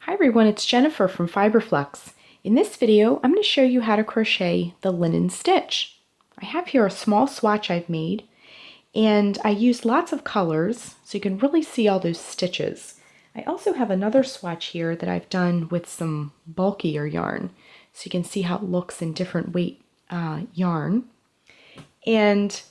Hi everyone, it's Jennifer from Flux. In this video, I'm going to show you how to crochet the linen stitch. I have here a small swatch I've made, and I used lots of colors so you can really see all those stitches. I also have another swatch here that I've done with some bulkier yarn, so you can see how it looks in different weight yarn. And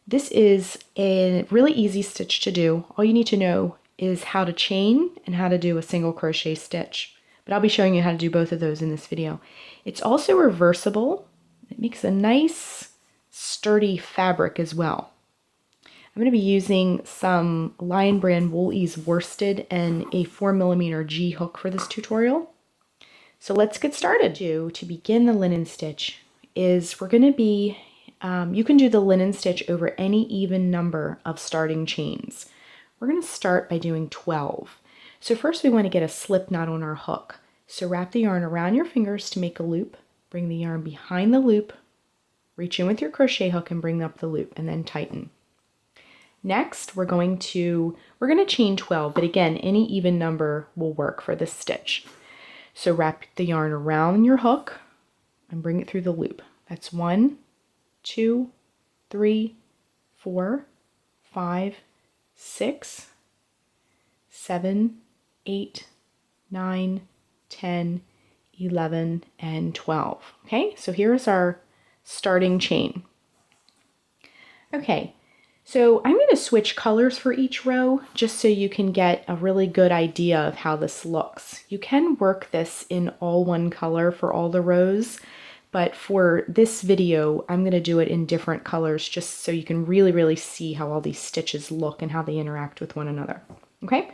this is a really easy stitch to do. All you need to know is how to chain and how to do a single crochet stitch. But I'll be showing you how to do both of those in this video. It's also reversible. It makes a nice sturdy fabric as well. I'm going to be using some Lion Brand Wool Ease worsted and a 4mm G hook for this tutorial. So let's get started. To begin the linen stitch is we're going to be you can do the linen stitch over any even number of starting chains. We're going to start by doing 12. So first we want to get a slip knot on our hook. So wrap the yarn around your fingers to make a loop, bring the yarn behind the loop, reach in with your crochet hook and bring up the loop and then tighten. Next we're going to chain 12, but again any even number will work for this stitch. So wrap the yarn around your hook and bring it through the loop. That's 1, 2, 3, 4, 5, 6, 7, 8, 9, 10, 11, and 12. Okay, so here's our starting chain. Okay, so I'm going to switch colors for each row just so you can get a really good idea of how this looks. You can work this in all one color for all the rows, but for this video, I'm going to do it in different colors just so you can really see how all these stitches look and how they interact with one another. Okay,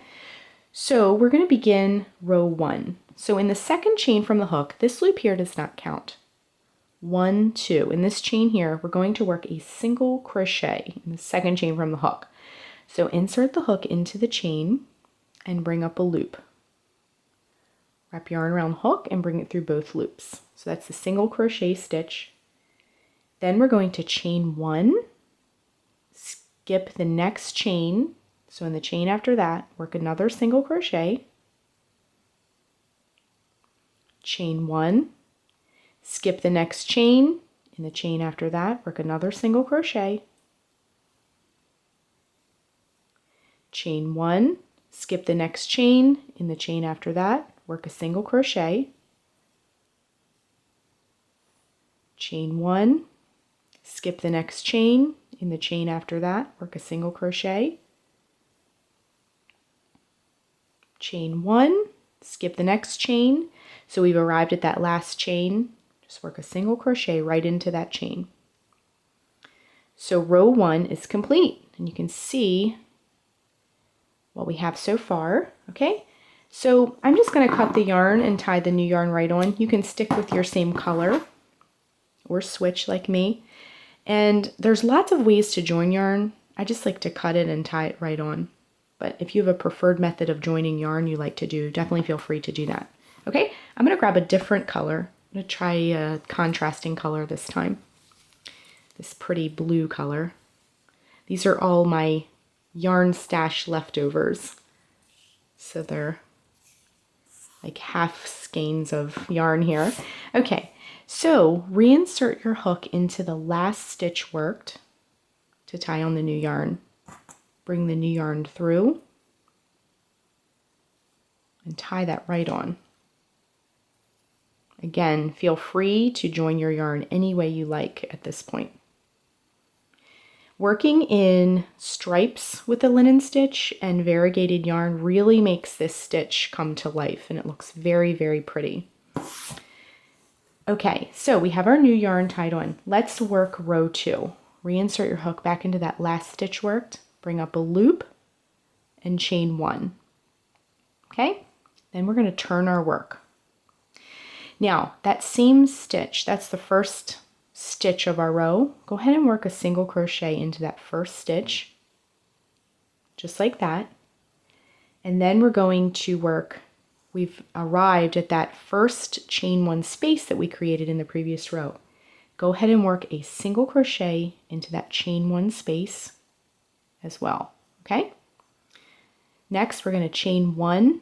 so we're going to begin row 1. So in the second chain from the hook, this loop here does not count. 1, 2. In this chain here, we're going to work a single crochet in the second chain from the hook. So insert the hook into the chain and bring up a loop. Wrap yarn around the hook and bring it through both loops. So that's the single crochet stitch. Then we're going to chain 1, skip the next chain. So in the chain after that, work another single crochet, chain 1, skip the next chain. In the chain after that, work another single crochet, chain 1, skip the next chain. In the chain after that, work a single crochet, chain 1, skip the next chain. In the chain after that, work a single crochet, chain 1, skip the next chain. So we've arrived at that last chain. Just work a single crochet right into that chain. So row 1 is complete, and you can see what we have so far. Okay, so I'm just going to cut the yarn and tie the new yarn right on. You can stick with your same color or switch like me. And there's lots of ways to join yarn. I just like to cut it and tie it right on. But if you have a preferred method of joining yarn you like to do, definitely feel free to do that. Okay, I'm going to grab a different color. I'm going to try a contrasting color this time. This pretty blue color. These are all my yarn stash leftovers. So they're like half skeins of yarn here. Okay, so reinsert your hook into the last stitch worked to tie on the new yarn. Bring the new yarn through and tie that right on. Again, feel free to join your yarn any way you like at this point. Working in stripes with the linen stitch and variegated yarn really makes this stitch come to life, and it looks very pretty. Okay, so we have our new yarn tied on. Let's work row 2. Reinsert your hook back into that last stitch worked, bring up a loop, and chain 1. Okay, then we're going to turn our work. Now, that same stitch, that's the first stitch of our row. Go ahead and work a single crochet into that first stitch, just like that. And then we're going to work, we've arrived at that first chain 1 space that we created in the previous row. Go ahead and work a single crochet into that chain 1 space as well, okay? Next, we're going to chain 1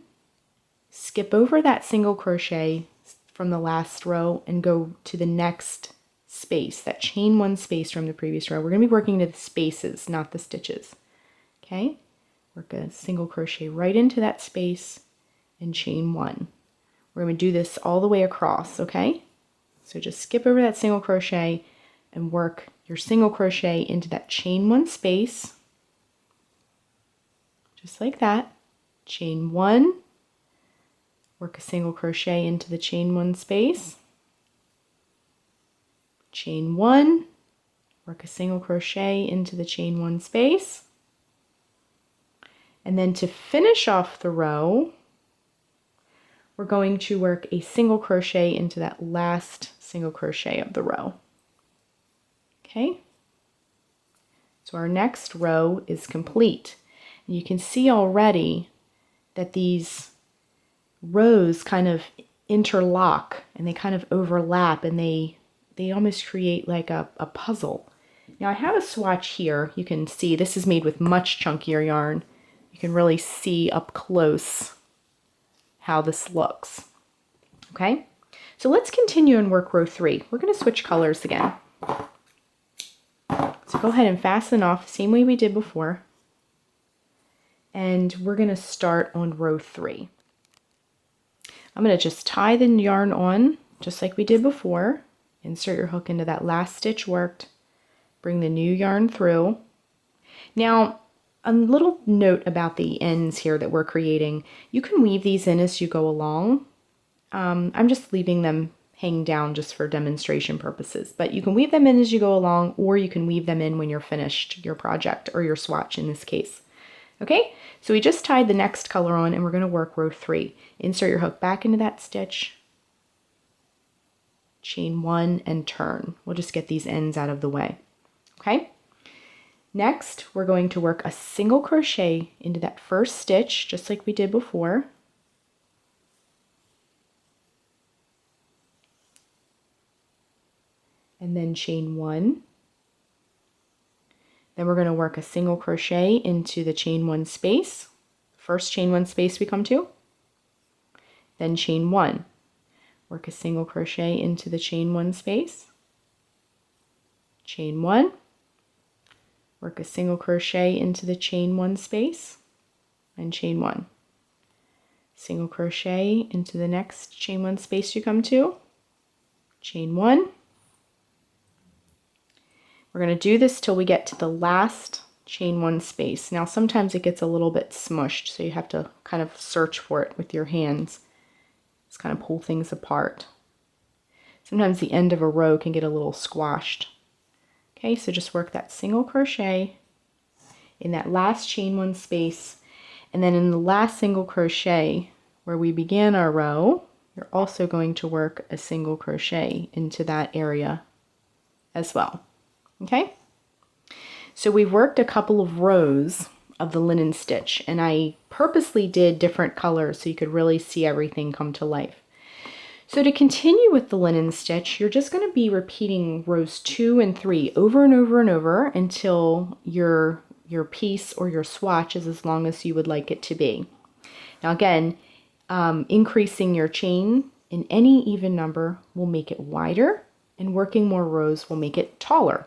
skip over that single crochet from the last row and go to the next space, that chain one space from the previous row. We're going to be working to the spaces, not the stitches. Okay, work a single crochet right into that space and chain one. We're going to do this all the way across, okay? So just skip over that single crochet and work your single crochet into that chain one space, just like that. Chain one, work a single crochet into the chain one space, chain one, work a single crochet into the chain one space, and then to finish off the row, we're going to work a single crochet into that last single crochet of the row. Okay, so our next row is complete. And you can see already that these rows kind of interlock and they kind of overlap, and they almost create like a puzzle. Now I have a swatch here. You can see this is made with much chunkier yarn. You can really see up close how this looks. Okay, so let's continue and work row 3. We're going to switch colors again. So go ahead and fasten off the same way we did before. And we're going to start on row 3. I'm going to just tie the yarn on just like we did before. Insert your hook into that last stitch worked. Bring the new yarn through. Now, a little note about the ends here that we're creating. You can weave these in as you go along. I'm just leaving them hang down just for demonstration purposes, but you can weave them in as you go along, or you can weave them in when you're finished your project, or your swatch in this case. Okay, so we just tied the next color on and we're going to work row 3. Insert your hook back into that stitch, chain one and turn. We'll just get these ends out of the way. Okay, next we're going to work a single crochet into that first stitch just like we did before. And then chain one. Then we're going to work a single crochet into the chain one space, first chain one space we come to, then chain one, work a single crochet into the chain one space, chain one, work a single crochet into the chain one space, and chain one, single crochet into the next chain one space you come to, chain one. We're going to do this till we get to the last chain one space. Now sometimes it gets a little bit smushed, so you have to kind of search for it with your hands. Just kind of pull things apart. Sometimes the end of a row can get a little squashed. Okay, so just work that single crochet in that last chain one space, and then in the last single crochet where we began our row, you're also going to work a single crochet into that area as well. Okay, so we've worked a couple of rows of the linen stitch, and I purposely did different colors so you could really see everything come to life. So to continue with the linen stitch, you're just going to be repeating rows 2 and 3 over and over and over until your piece or your swatch is as long as you would like it to be. Now again, increasing your chain in any even number will make it wider, and working more rows will make it taller.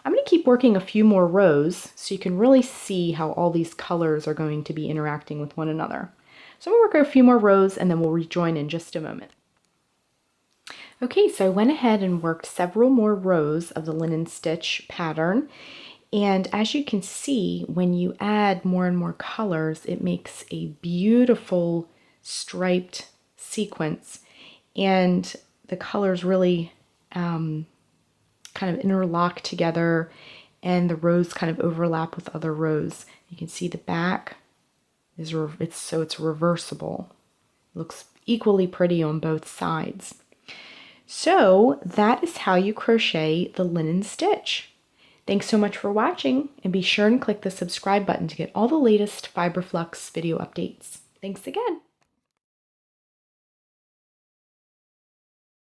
I'm going to keep working a few more rows so you can really see how all these colors are going to be interacting with one another. So I'm going to work a few more rows and then we'll rejoin in just a moment. Okay, so I went ahead and worked several more rows of the linen stitch pattern, and as you can see, when you add more and more colors, it makes a beautiful striped sequence, and the colors really kind of interlock together, and the rows kind of overlap with other rows. You can see the back is it's reversible. It looks equally pretty on both sides. So that is how you crochet the linen stitch. Thanks so much for watching, and be sure and click the subscribe button to get all the latest Fiber Flux video updates. Thanks again.